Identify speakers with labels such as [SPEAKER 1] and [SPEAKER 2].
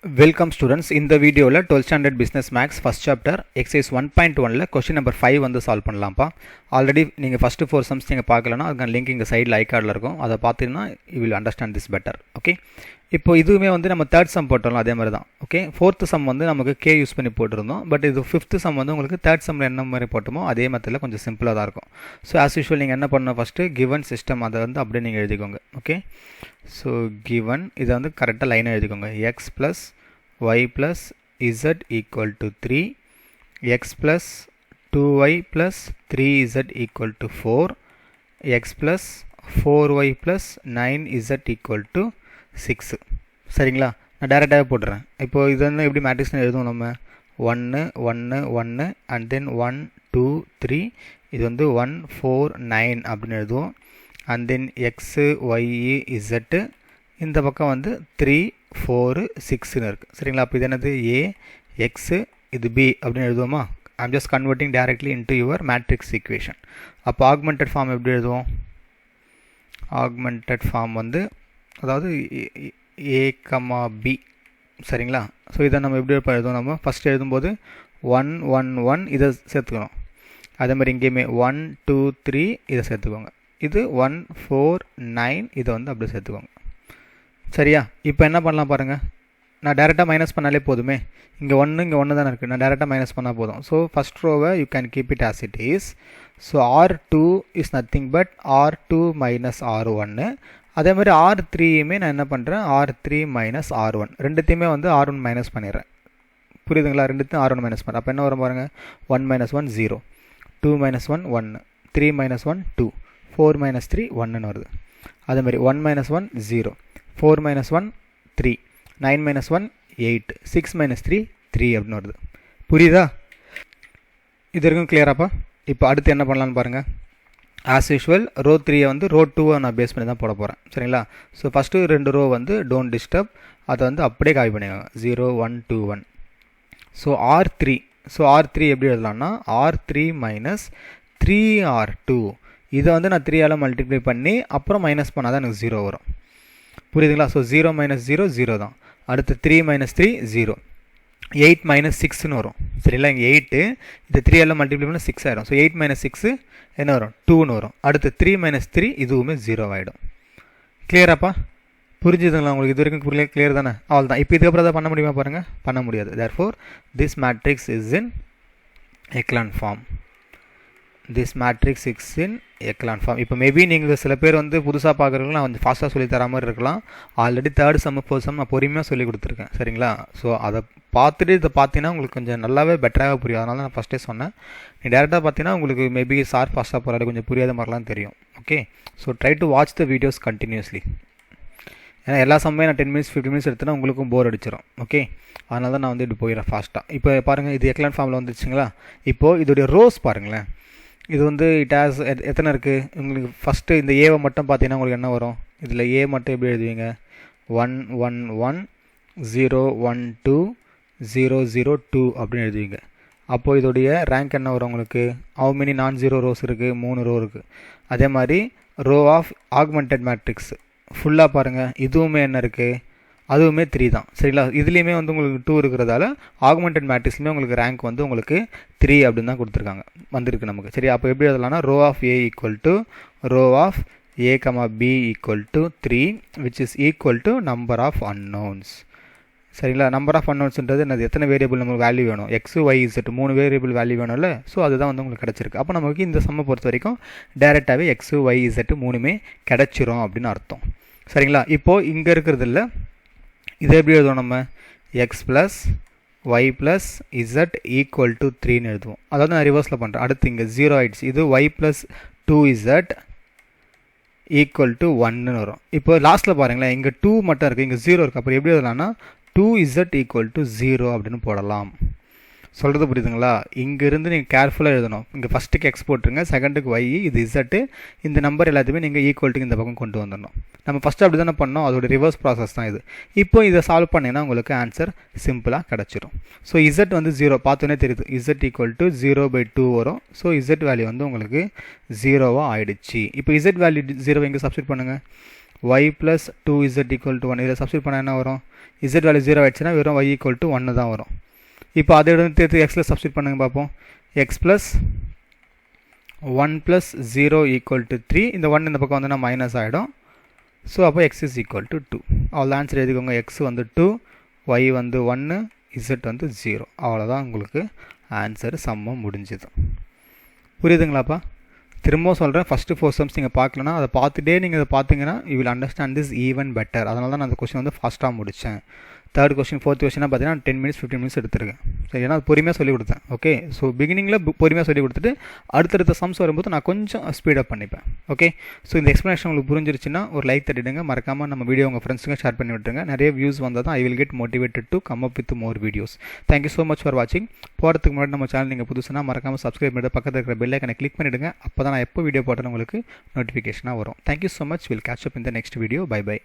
[SPEAKER 1] Welcome students. In the video la 12th standard business max first chapter exercise 1.1 la question number 5 வந்து solve பண்ணலாம்ப்பா. Already நீங்க first 4 sums நீங்க பார்க்கலனா அதுக்கான link இங்க சைடுல ஐ கார்டுல இருக்கும். அத பார்த்தீங்கன்னா you will understand this better. Okay. இப்போ இதுவுமே வந்து நம்ம third sum போட்டோம்ல அதே மாதிரி தான். ஓகே. fourth sum வந்து நமக்கு k யூஸ் பண்ணி போட்டுருந்தோம். பட் இது fifth sum வந்து உங்களுக்கு third sumல என்ன மாதிரி போட்டோமோ அதே மெத்தட்ல கொஞ்சம் சிம்பிளா தான் இருக்கும். So as usual நீங்க என்ன பண்ணணும் first given system அத வந்து அப்படியே நீங்க எழுதிக்கோங்க. ஓகே. So given இத வந்து கரெக்ட்டா லைனா எழுதிக்கோங்க. x plus y plus z equal to 3, x plus 2y plus 3z equal to 4, x plus 4y plus 9z equal to 6. சரிங்களா? நான் டைரக்டாவே போடுறேன். இப்போ இது வந்து எப்படி மேட்ரிக்ஸ்னு எழுதுவோம் நம்ம 1 1 1 and then 1 2 3 இது வந்து 1 4 9 அப்படின்னு எழுதுவோம். and then x y z இந்த பக்கம் வந்து 3 4 6 னு இருக்கு. சரிங்களா? அப்ப இது என்னது a x இது b அப்படி எழுதுவோமா? I'm just converting directly into your matrix equation. அப்ப augmented form எப்படி எழுதுவோம்? augmented form வந்து அதாவது a, b சரிங்களா? சோ இத நம்ம எப்படி எழுதுவோம்? நம்ம ஃபர்ஸ்ட் எழுதும்போது 1 1 1 இத சேர்த்துக்கணும். அதே மாதிரி இங்கேயுமே 1 2 3 இத சேர்த்துக்கோங்க. இது 1 4 9 இத வந்து அப்படியே சேர்த்துக்கோங்க. சரியா? இப்போ என்ன பண்ணலாம் பாருங்க. நான் டைரக்டா மைனஸ் பண்ணாலே போதுமே. இங்க 1 இங்க 1 தான இருக்கு. நான் டைரக்டா மைனஸ் பண்ணா போதும். சோ ஃபர்ஸ்ட் ரோவை you can keep it as it is. So r2 is nothing but r2 minus r1. அதே மாதிரி r3 யுமே நான் என்ன பண்றேன்? r3 minus r1. ரெண்டுத்தையுமே வந்து r1 மைனஸ் பண்ணிறேன். புரியுதுங்களா? ரெண்டுத்தையும் r1 மைனஸ் பண்றேன். அப்ப என்ன வரும் பாருங்க. 1 minus 1 0. 2 minus 1 1. 3 minus 1 2. 4 minus 3 1 ன்னு வருது. அதே மாதிரி 1 minus 1 0. 4 minus 1 3. 9 minus 1 8. 6 minus 3 3 அப்படின்னு வருது. புரியுதா? இது வரைக்கும் கிளியராப்பா? இப்போ அடுத்து என்ன பண்ணலாம்னு பாருங்க. as usual row 3 வந்து row 2 நான் பேஸ் பண்ணி தான் போட போறேன். சரிங்களா? சோ ஃபர்ஸ்ட் ரெண்டு row வந்து don't disturb அத வந்து அப்படியே காப்பி பண்ணிக்கோங்க. 0 1 2 1. சோ r3 எப்படி எழுதலாம்னா r3 minus 3r2. இத வந்து நான் 3 ஆல மல்டிப்ளை பண்ணி அப்புறம் மைனஸ் பண்ணா தான் எனக்கு 0 வரும். புரியுதுங்களா? சோ 0 minus 0 0 தான். அடுத்து 3 minus 3 0. 8 minus 6 னு வரும். சரிங்களா? இங்க 8 இது 3 ஆல மல்டிப்ளை பண்ணா 6 ஆயிடும். சோ 8 minus 6 என்ன வரும்? 2 னு வரும். அடுத்து 3 minus 3 இதுவுமே 0 ஆயிடும். கிளியராப்பா? புரிஞ்சுதுங்களா உங்களுக்கு? இது வரைக்கும் கிளியர் தானே? அவ்வளவுதான். இப்போ இதுக்கு அப்புறம் அத பண்ண முடியுமா பாருங்க? பண்ண முடியாது. therefore this matrix is in echelon form. this matrix is in echelon form. இப்போ மேபி நீங்க சில பேர் வந்து புதுசா பார்க்கறவங்க நான் கொஞ்சம் ஃபாஸ்டா சொல்லி தர மாதிரி இருக்கலாம். Already third sum fourth some நான் பொறுமையா சொல்லி கொடுத்திருக்கேன். சரிங்களா? சோ அத பார்த்துட்டு இத பாத்தீனா உங்களுக்கு கொஞ்சம் நல்லாவே பெட்டராவே புரியும். அதனால நான் ஃபர்ஸ்டே சொன்னேன். நீ டைரக்டா பாத்தீனா உங்களுக்கு மேபி சார் ஃபாஸ்டா போறாரு கொஞ்சம் புரியாத மாதிரிலாம் தெரியும். Okay. So try to watch the videos continuously. ஏன்னா எல்லா சமயம் நான் 10 மினிட்ஸ் 15 மினிட்ஸ் எடுத்தனா உங்களுக்கும் போர் அடிச்சிரும். ஓகே. அதனால தான் நான் வந்து இப்படி போயிரேன் ஃபாஸ்டா. இப்போ பாருங்க இது echelon ஃபார்ம்ல வந்துச்சுங்களா? இப்போ இதோட ரோஸ் பாருங்களேன். இது வந்து இட் ஹஸ் எத்தனை இருக்கு? உங்களுக்கு ஃபர்ஸ்ட் இந்த a வை மட்டும் பாத்தீங்கன்னா உங்களுக்கு என்ன வரும்? இதுல a மட்டும் எப்படி எழுதுவீங்க? 1 1 1 0 1 2 0 0 2 அப்படி எழுதுவீங்க. அப்போ இதோட ரேங்க் என்ன வரும் உங்களுக்கு? how many non zero rows இருக்கு? 3 row இருக்கு. அதே மாதிரி row of augmented matrix ஃபுல்லா பாருங்க. இதுவுமே என்ன இருக்கு? அதுவுமே 3 தான். சரிங்களா? இதுலயுமே வந்து உங்களுக்கு 2 இருக்குறதால augmented matrixலயே உங்களுக்கு ரேங்க் வந்து உங்களுக்கு 3 அப்படி தான் கொடுத்திருக்காங்க. வந்திருக்கு நமக்கு. சரி அப்ப எப்படி எழுதலாம்னா row of a equal to row of a, b equal to 3 which is equal to number of unknowns. சரிங்களா? number of unknownsன்றது என்னது? எத்தனை வேரியபிள் நமக்கு வேல்யூ வேணும்? x y z மூணு வேரியபிள் வேல்யூ வேணும்ல? சோ அதுதான் வந்து உங்களுக்கு கிடைச்சிருக்கு. அப்ப நமக்கு இந்த சம்ம பொறுத்த வரைக்கும் டைரக்டாவே x y z மூணுமே கிடைச்சிரும் அப்படினு அர்த்தம். சரிங்களா? இப்போ இங்க இருக்குறதுல இதை எப்படி எழுதுவோம் நம்ம? x plus y plus z equal to 3 னு எழுதுவோம். அதாவது நான் ரிவர்ஸ்ல பண்றேன். அடுத்து இங்க 0 ஆயிடுச்சு. இது y plus 2z equal to 1 னு வரும். இப்போ லாஸ்ட்ல பாருங்களேன். இங்க 2 மட்டும் இருக்கு. இங்க 0 இருக்கு. அப்ப எப்படி எழுதலாம்னா 2z equal to 0 அப்படினு போடலாம். சொல்றது புரியுதுங்களா? இங்க இருந்து நீங்க கேர்ஃபுல்லா எழுதணும். இங்க ஃபர்ஸ்ட்க்கு x போட்டுருங்க, செகண்டுக்கு y, இது z. இந்த நம்பர் எல்லாத்தையுமே நீங்க ஈக்குவல் டு இந்த பக்கம் கொண்டு வந்துடணும். நம்ம ஃபர்ஸ்ட் அப்படி தான பண்ணோம். அதோட ரிவர்ஸ் process தான் இது. இப்போ இத சால்வ் பண்ணீனா உங்களுக்கு ஆன்சர் சிம்பிளா கிடைச்சிரும். சோ z வந்து 0 பார்த்தோனே தெரியுது. z equal to 0/2 வரும். சோ z வேல்யூ வந்து உங்களுக்கு 0 ஆ ஆயிடுச்சு. இப்போ z வேல்யூ 0 எங்க சப்ஸ்டிட்யூட் பண்ணுங்க. y plus 2z equal to 1 இதில் சப்ஸ்டிட் பண்ணால் என்ன வரும் z வேல்யூ 0 ஆயிடுச்சுன்னா வெறும் y equal to 1 தான் வரும் இப்போ அதை எடுத்து xல சப்ஸ்டிட் பண்ணுங்க பார்ப்போம் x plus 1 plus 0 equal to 3 இந்த 1 இந்த பக்கம் வந்து மைனஸ் ஆகிடும் ஸோ அப்போ x is equal to 2 அவ்வளோ ஆன்சர் எழுதிக்கோங்க x வந்து 2 y வந்து 1 z வந்து 0 அவ்வளோதான் உங்களுக்கு ஆன்சர் சம்மம் முடிஞ்சுது புரியுதுங்களாப்பா திரும்பவும் சொல்கிறேன் ஃபஸ்ட்டு 4 சம்ஸ் நீங்கள் பார்க்கலன்னா அதை பார்த்துட்டே நீங்கள் அதை பார்த்தீங்கன்னா you will understand this even better அதனால தான் நான் அந்த கொஸ்டின் வந்து ஃபாஸ்ட்டாக முடித்தேன் தேர்ட் கொஸ்டின் ஃபோர்த் கொஸ்டினாக பார்த்தீங்கன்னா 10 மினிட்ஸ் 15 மினிட்ஸ் எடுத்துருக்கேன் சரி ஏன்னா பொறுமையாக சொல்லிக் கொடுத்தேன் ஓகே ஸோ பிகினிங்கில் பொறுமையாக சொல்லிக் கொடுத்துட்டு அடுத்தடுத்த சம்ஸ் வரும்போது நான் கொஞ்சம் ஸ்பீடப் பண்ணிப்பேன் ஓகே ஸோ இந்த எக்ஸ்ப்ளனேஷன் உங்களுக்கு புரிஞ்சிருச்சுன்னா ஒரு லைக் தட்டிடுங்க மறக்காமல் நம்ம வீடியோ உங்கள் ஃப்ரெண்ட்ஸுங்க ஷேர் பண்ணி விட்டுருங்க நிறைய வியூஸ் வந்தால் தான் I will get motivated to come up with more videos thank you so much for வாட்சிங் போகிறதுக்கு முன்னாடி நம்ம சேனல் நீங்கள் புதுசுனா மறக்காமல் சப்ஸ்கிரைப் பண்ணிட்டு பக்கத்தில் இருக்கிற பெல் ஐக்கனை கிளிக் பண்ணிவிடுங்க அப்போ தான் நான் எப்போ வீடியோ போட்டாலும் உங்களுக்கு நோட்டிஃபிகேஷனாக வரும் thank you so much will catch up in the next video bye by